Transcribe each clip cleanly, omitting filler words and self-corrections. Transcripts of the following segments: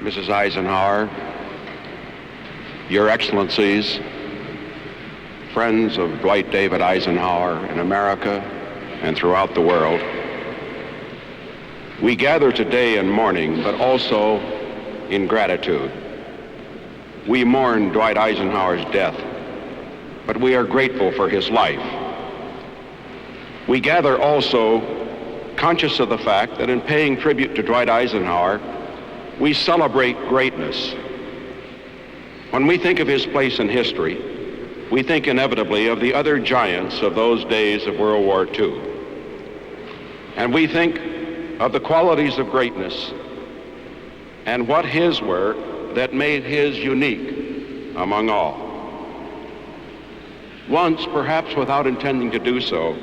Mrs. Eisenhower, Your Excellencies, friends of Dwight David Eisenhower in America and throughout the world, we gather today in mourning, but also in gratitude. We mourn Dwight Eisenhower's death, but we are grateful for his life. We gather also conscious of the fact that in paying tribute to Dwight Eisenhower, we celebrate greatness. When we think of his place in history, we think inevitably of the other giants of those days of World War II. And we think of the qualities of greatness and what his were that made his unique among all. Once, perhaps without intending to do so,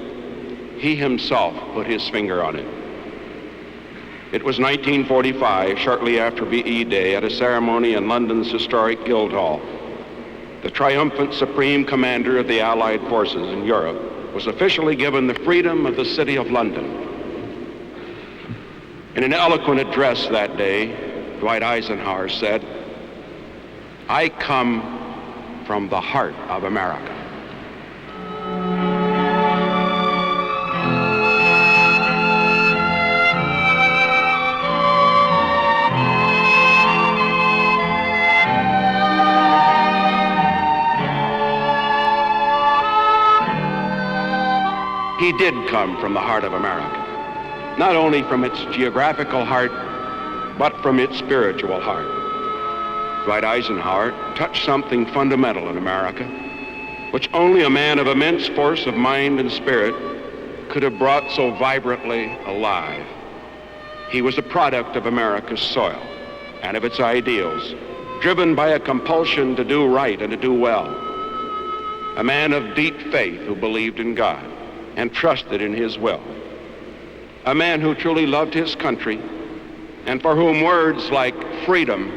he himself put his finger on it. It was 1945, shortly after VE Day, at a ceremony in London's historic Guildhall. The triumphant supreme commander of the Allied forces in Europe was officially given the freedom of the city of London. In an eloquent address that day, Dwight Eisenhower said, "I come from the heart of America." He did come from the heart of America, not only from its geographical heart, but from its spiritual heart. Dwight Eisenhower touched something fundamental in America, which only a man of immense force of mind and spirit could have brought so vibrantly alive. He was a product of America's soil and of its ideals, driven by a compulsion to do right and to do well. A man of deep faith who believed in God and trusted in his will. A man who truly loved his country and for whom words like freedom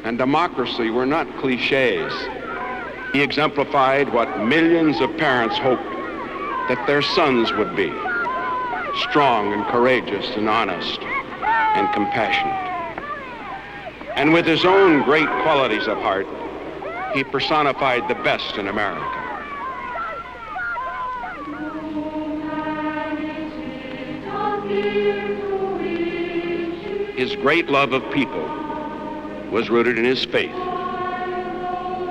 and democracy were not cliches. He exemplified what millions of parents hoped that their sons would be: strong and courageous and honest and compassionate. And with his own great qualities of heart, he personified the best in America. His great love of people was rooted in his faith.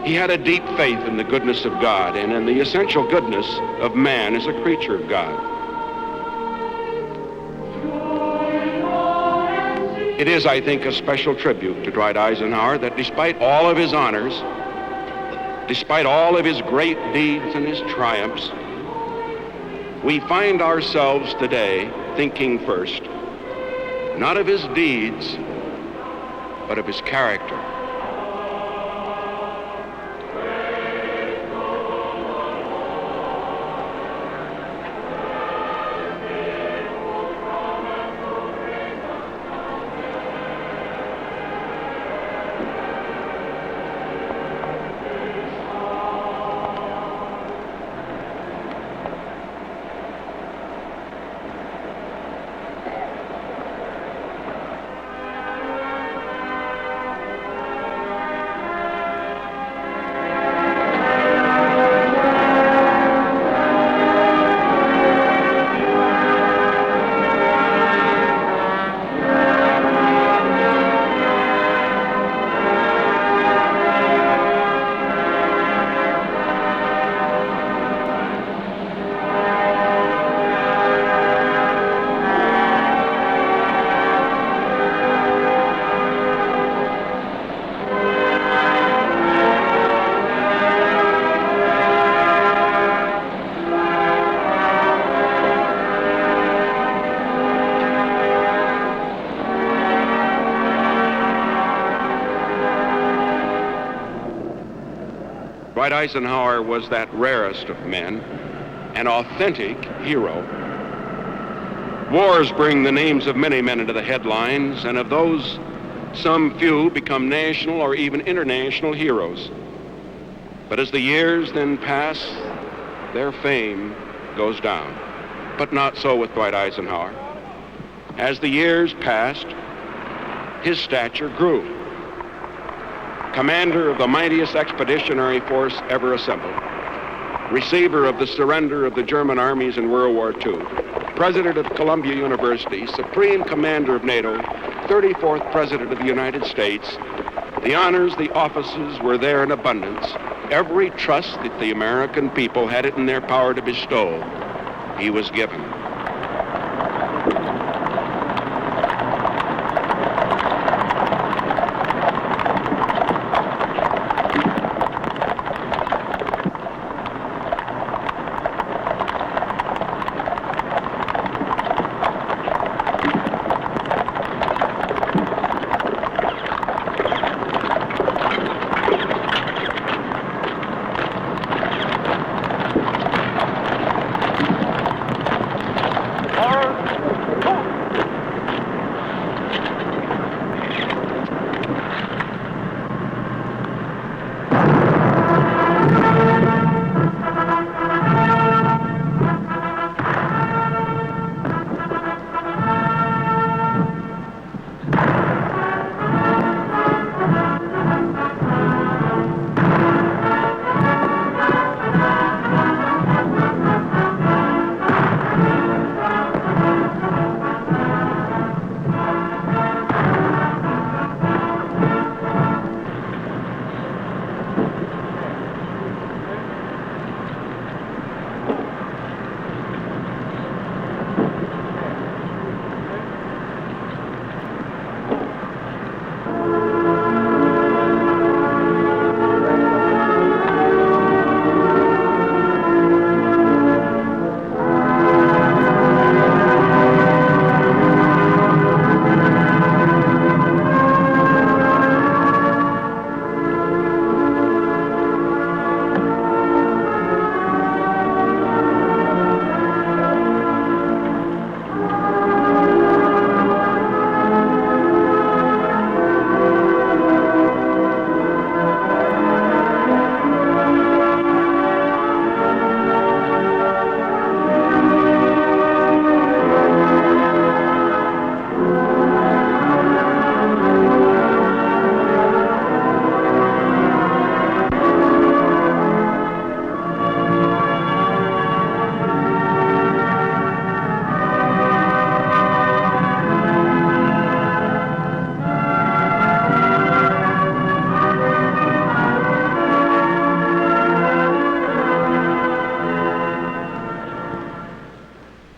He had a deep faith in the goodness of God and in the essential goodness of man as a creature of God. It is, I think, a special tribute to Dwight Eisenhower that despite all of his honors, despite all of his great deeds and his triumphs, we find ourselves today thinking first, not of his deeds, but of his character. Dwight Eisenhower was that rarest of men, an authentic hero. Wars bring the names of many men into the headlines, and of those, some few become national or even international heroes. But as the years then pass, their fame goes down. But not so with Dwight Eisenhower. As the years passed, his stature grew. Commander of the mightiest expeditionary force ever assembled, receiver of the surrender of the German armies in World War II, president of Columbia University, supreme commander of NATO, 34th president of the United States, the honors, the offices were there in abundance. Every trust that the American people had it in their power to bestow, he was given.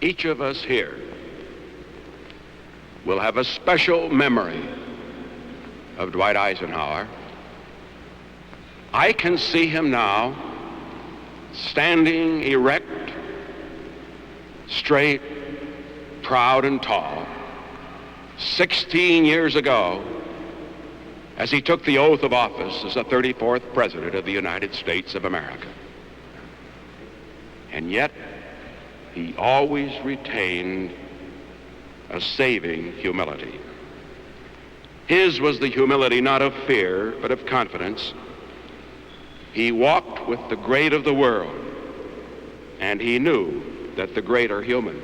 Each of us here will have a special memory of Dwight Eisenhower. I can see him now standing erect, straight, proud and tall, 16 years ago, as he took the oath of office as the 34th President of the United States of America. And yet, he always retained a saving humility. His was the humility not of fear, but of confidence. He walked with the great of the world, and he knew that the great are human.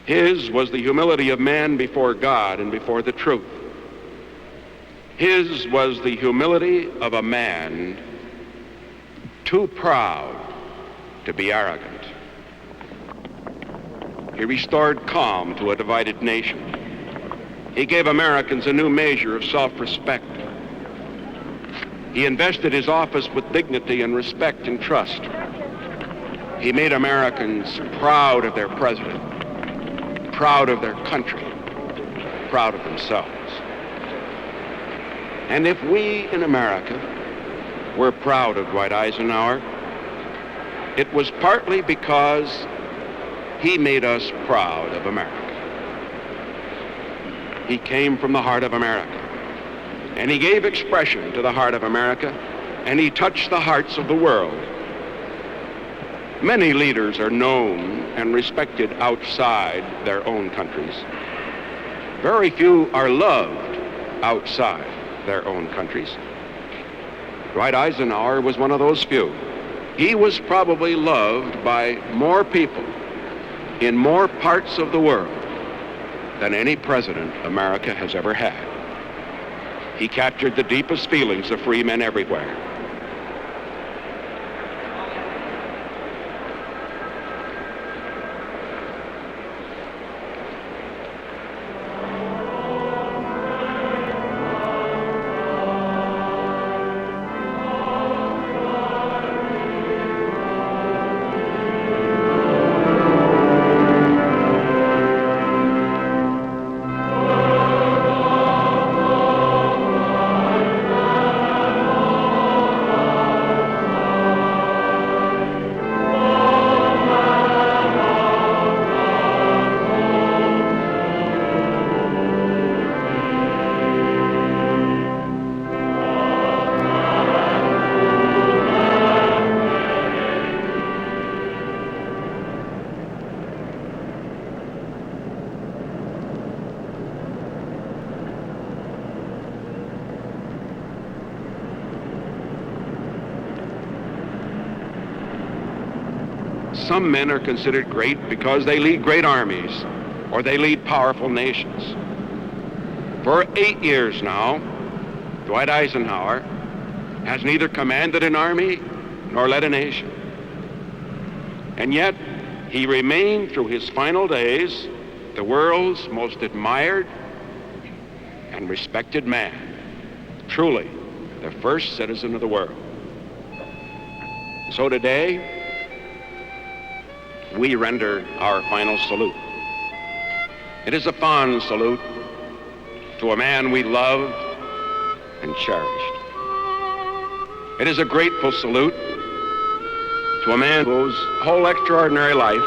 His was the humility of man before God and before the truth. His was the humility of a man too proud to be arrogant. He restored calm to a divided nation. He gave Americans a new measure of self-respect. He invested his office with dignity and respect and trust. He made Americans proud of their president, proud of their country, proud of themselves. And if we in America were proud of Dwight Eisenhower, it was partly because he made us proud of America. He came from the heart of America, and he gave expression to the heart of America, and he touched the hearts of the world. Many leaders are known and respected outside their own countries. Very few are loved outside their own countries. Dwight Eisenhower was one of those few. He was probably loved by more people in more parts of the world than any president America has ever had. He captured the deepest feelings of free men everywhere. Some men are considered great because they lead great armies or they lead powerful nations. For 8 years now, Dwight Eisenhower has neither commanded an army nor led a nation. And yet, he remained through his final days the world's most admired and respected man, truly the first citizen of the world. So today, we render our final salute. It is a fond salute to a man we loved and cherished. It is a grateful salute to a man whose whole extraordinary life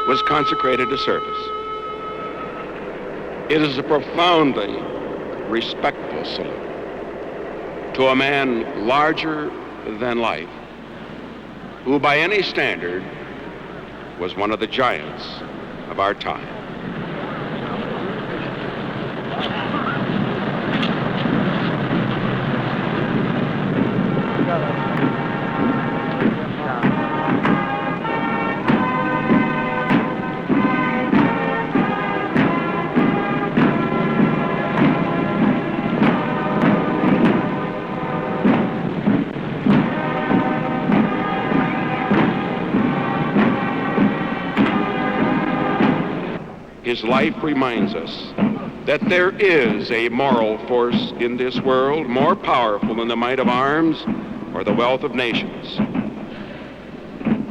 was consecrated to service. It is a profoundly respectful salute to a man larger than life, who by any standard was one of the giants of our time. His life reminds us that there is a moral force in this world more powerful than the might of arms or the wealth of nations.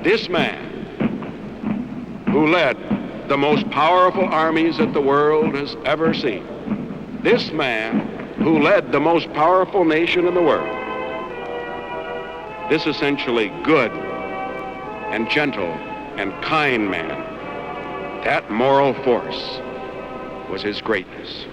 This man, who led the most powerful armies that the world has ever seen, this man who led the most powerful nation in the world, this essentially good and gentle and kind man, that moral force was his greatness.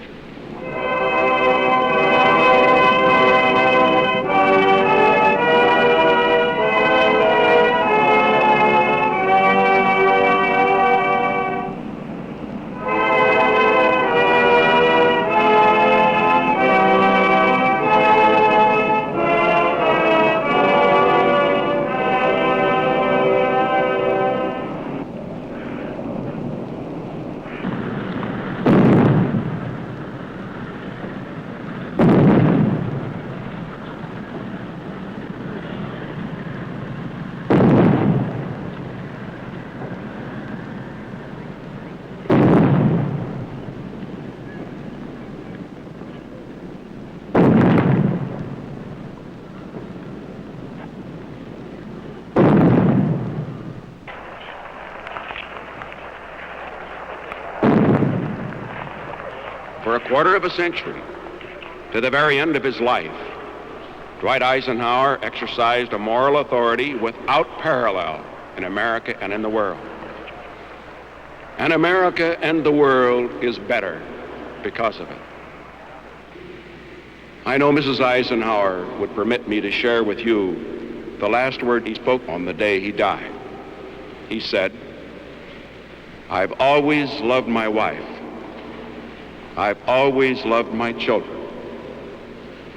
For a quarter of a century, to the very end of his life, Dwight Eisenhower exercised a moral authority without parallel in America and in the world. And America and the world is better because of it. I know Mrs. Eisenhower would permit me to share with you the last word he spoke on the day he died. He said, "I've always loved my wife. I've always loved my children.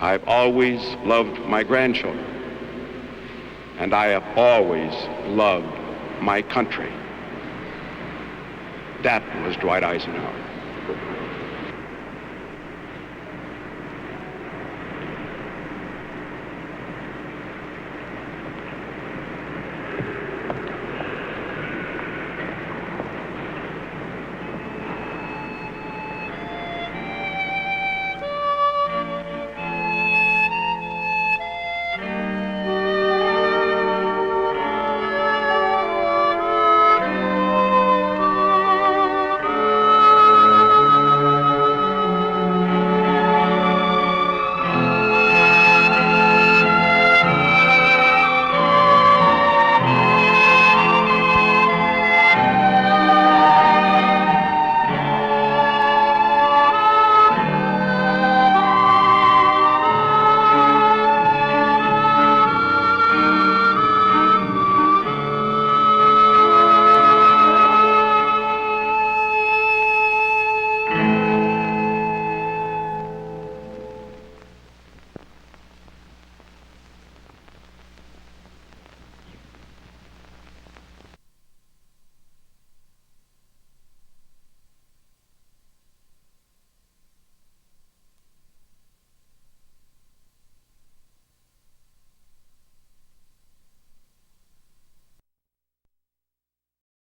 I've always loved my grandchildren. And I have always loved my country." That was Dwight Eisenhower.